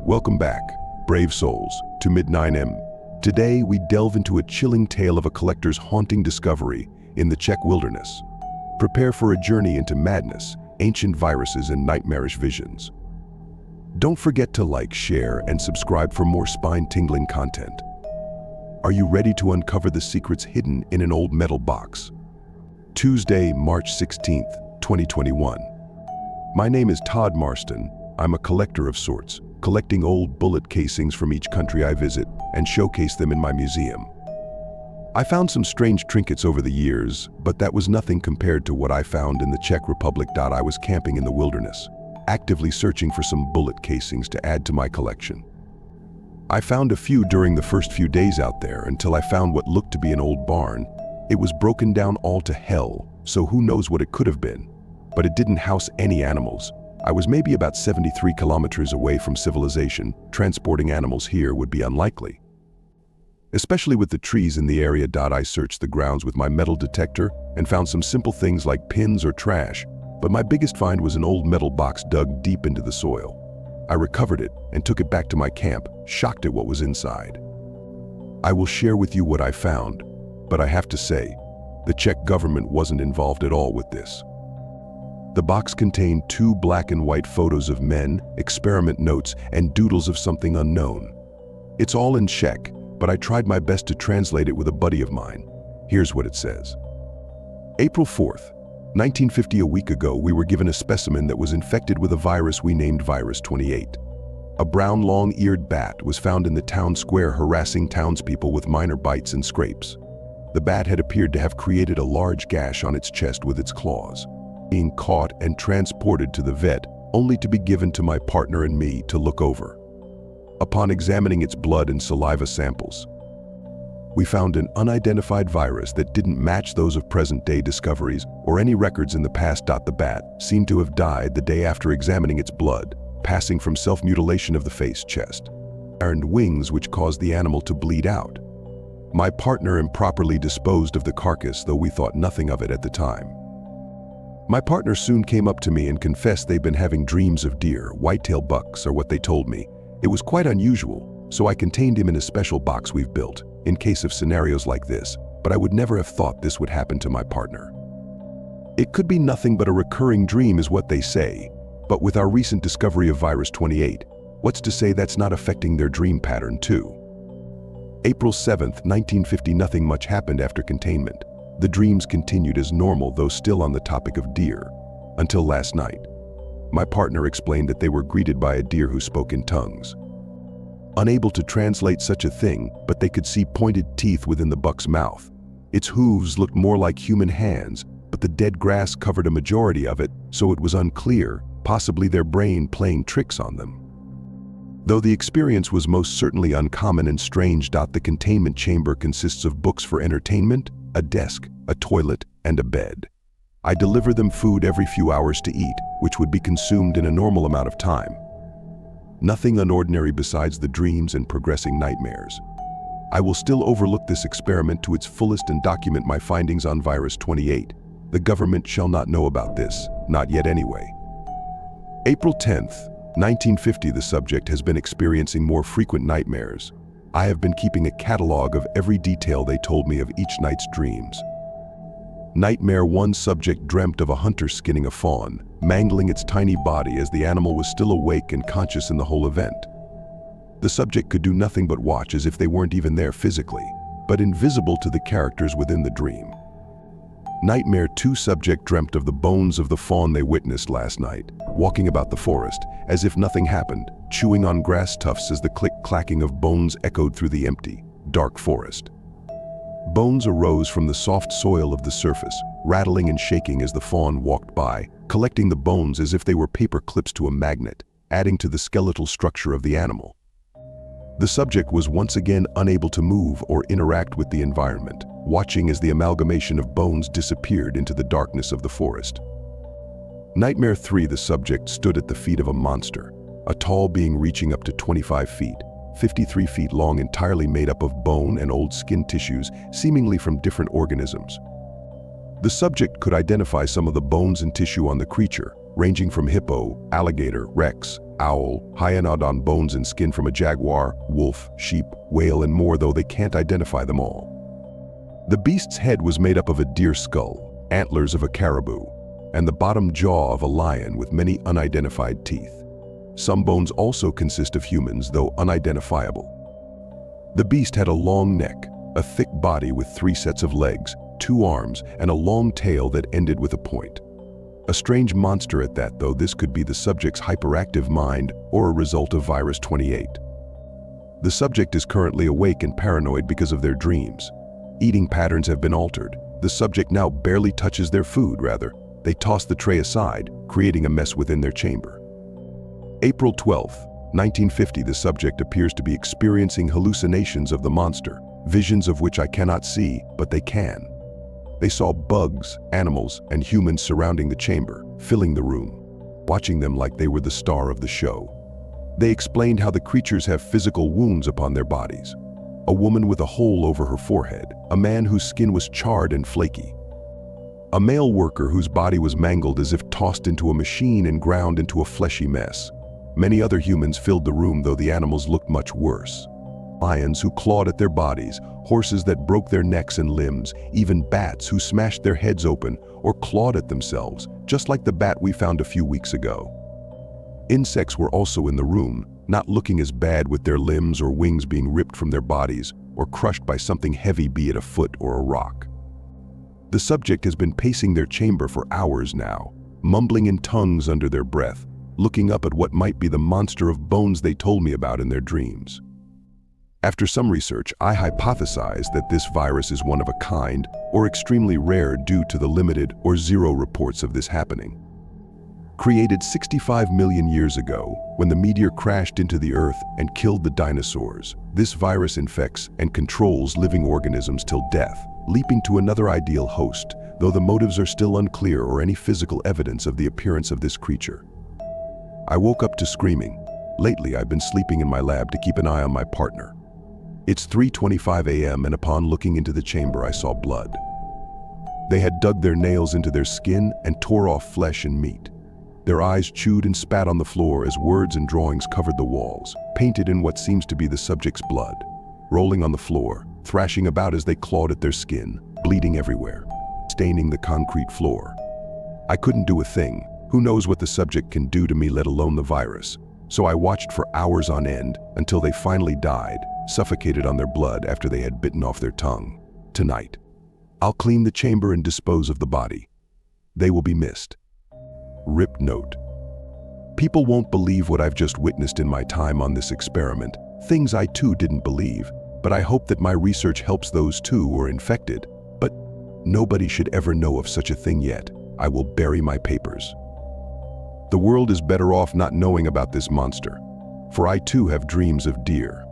Welcome back, brave souls, to Mid9M. Today, we delve into a chilling tale of a collector's haunting discovery in the Czech wilderness. Prepare for a journey into madness, ancient viruses, and nightmarish visions. Don't forget to like, share, and subscribe for more spine-tingling content. Are you ready to uncover the secrets hidden in an old metal box? Tuesday, March 16th, 2021. My name is Todd Marston. I'm a collector of sorts, collecting old bullet casings from each country I visit and showcase them in my museum. I found some strange trinkets over the years, but that was nothing compared to what I found in the Czech Republic. I was camping in the wilderness, actively searching for some bullet casings to add to my collection. I found a few during the first few days out there until I found what looked to be an old barn. It was broken down all to hell, so who knows what it could have been. But it didn't house any animals. I was maybe about 73 kilometers away from civilization. Transporting animals here would be unlikely, especially with the trees in the area. I searched the grounds with my metal detector and found some simple things like pins or trash, but my biggest find was an old metal box dug deep into the soil. I recovered it and took it back to my camp, shocked at what was inside. I will share with you what I found, but I have to say, the Czech government wasn't involved at all with this. The box contained 2 black and white photos of men, experiment notes, and doodles of something unknown. It's all in Czech, but I tried my best to translate it with a buddy of mine. Here's what it says. April 4th, 1950. A week ago, we were given a specimen that was infected with a virus we named Virus-28. A brown, long-eared bat was found in the town square harassing townspeople with minor bites and scrapes. The bat had appeared to have created a large gash on its chest with its claws. Being caught and transported to the vet, only to be given to my partner and me to look over. Upon examining its blood and saliva samples, we found an unidentified virus that didn't match those of present-day discoveries or any records in the past. The bat seemed to have died the day after examining its blood, passing from self-mutilation of the face, chest, and wings, which caused the animal to bleed out. My partner improperly disposed of the carcass, though we thought nothing of it at the time. My partner soon came up to me and confessed they'd been having dreams of deer, whitetail bucks, or what they told me. It was quite unusual, so I contained him in a special box we've built, in case of scenarios like this, but I would never have thought this would happen to my partner. It could be nothing but a recurring dream is what they say, but with our recent discovery of Virus-28, what's to say that's not affecting their dream pattern too? April 7th, 1950. Nothing much happened after containment. The dreams continued as normal, though still on the topic of deer, until last night. My partner explained that they were greeted by a deer who spoke in tongues. Unable to translate such a thing, but they could see pointed teeth within the buck's mouth. Its hooves looked more like human hands, but the dead grass covered a majority of it, so it was unclear, possibly their brain playing tricks on them. Though the experience was most certainly uncommon and strange. The containment chamber consists of books for entertainment, a desk, a toilet, and a bed. I deliver them food every few hours to eat, which would be consumed in a normal amount of time. Nothing unordinary besides the dreams and progressing nightmares. I will still overlook this experiment to its fullest and document my findings on Virus-28. The government shall not know about this, not yet anyway. April 10th, 1950. The subject has been experiencing more frequent nightmares. I have been keeping a catalog of every detail they told me of each night's dreams. Nightmare 1. Subject dreamt of a hunter skinning a fawn, mangling its tiny body as the animal was still awake and conscious in the whole event. The subject could do nothing but watch as if they weren't even there physically, but invisible to the characters within the dream. Nightmare 2. Subject dreamt of the bones of the fawn they witnessed last night, walking about the forest, as if nothing happened, chewing on grass tufts as the click-clacking of bones echoed through the empty, dark forest. Bones arose from the soft soil of the surface, rattling and shaking as the fawn walked by, collecting the bones as if they were paper clips to a magnet, adding to the skeletal structure of the animal. The subject was once again unable to move or interact with the environment, watching as the amalgamation of bones disappeared into the darkness of the forest. Nightmare 3. The subject stood at the feet of a monster, a tall being reaching up to 25 feet, 53 feet long, entirely made up of bone and old skin tissues, seemingly from different organisms. The subject could identify some of the bones and tissue on the creature, ranging from hippo, alligator, rex, owl, hyenodon bones and skin from a jaguar, wolf, sheep, whale, and more, though they can't identify them all. The beast's head was made up of a deer skull, antlers of a caribou, and the bottom jaw of a lion with many unidentified teeth. Some bones also consist of humans, though unidentifiable. The beast had a long neck, a thick body with 3 sets of legs, 2 arms, and a long tail that ended with a point. A strange monster at that, though this could be the subject's hyperactive mind or a result of Virus-28. The subject is currently awake and paranoid because of their dreams. Eating patterns have been altered. The subject now barely touches their food, rather. They toss the tray aside, creating a mess within their chamber. April 12, 1950, the subject appears to be experiencing hallucinations of the monster, visions of which I cannot see, but they can. They saw bugs, animals, and humans surrounding the chamber, filling the room, watching them like they were the star of the show. They explained how the creatures have physical wounds upon their bodies. A woman with a hole over her forehead, a man whose skin was charred and flaky, a male worker whose body was mangled as if tossed into a machine and ground into a fleshy mess. Many other humans filled the room, though the animals looked much worse. Lions who clawed at their bodies, horses that broke their necks and limbs, even bats who smashed their heads open or clawed at themselves, just like the bat we found a few weeks ago. Insects were also in the room, not looking as bad, with their limbs or wings being ripped from their bodies or crushed by something heavy, be it a foot or a rock. The subject has been pacing their chamber for hours now, mumbling in tongues under their breath, looking up at what might be the monster of bones they told me about in their dreams. After some research, I hypothesized that this virus is one of a kind or extremely rare due to the limited or 0 reports of this happening. Created 65 million years ago, when the meteor crashed into the Earth and killed the dinosaurs, this virus infects and controls living organisms till death, leaping to another ideal host, though the motives are still unclear or any physical evidence of the appearance of this creature. I woke up to screaming. Lately, I've been sleeping in my lab to keep an eye on my partner. It's 3:25 a.m. and upon looking into the chamber, I saw blood. They had dug their nails into their skin and tore off flesh and meat. Their eyes chewed and spat on the floor as words and drawings covered the walls, painted in what seems to be the subject's blood, rolling on the floor, thrashing about as they clawed at their skin, bleeding everywhere, staining the concrete floor. I couldn't do a thing. Who knows what the subject can do to me, let alone the virus? So I watched for hours on end until they finally died, suffocated on their blood after they had bitten off their tongue. Tonight, I'll clean the chamber and dispose of the body. They will be missed. Rip note. People won't believe what I've just witnessed in my time on this experiment, things I too didn't believe, but I hope that my research helps those too who are infected. But nobody should ever know of such a thing yet. I will bury my papers. The world is better off not knowing about this monster, for I too have dreams of deer.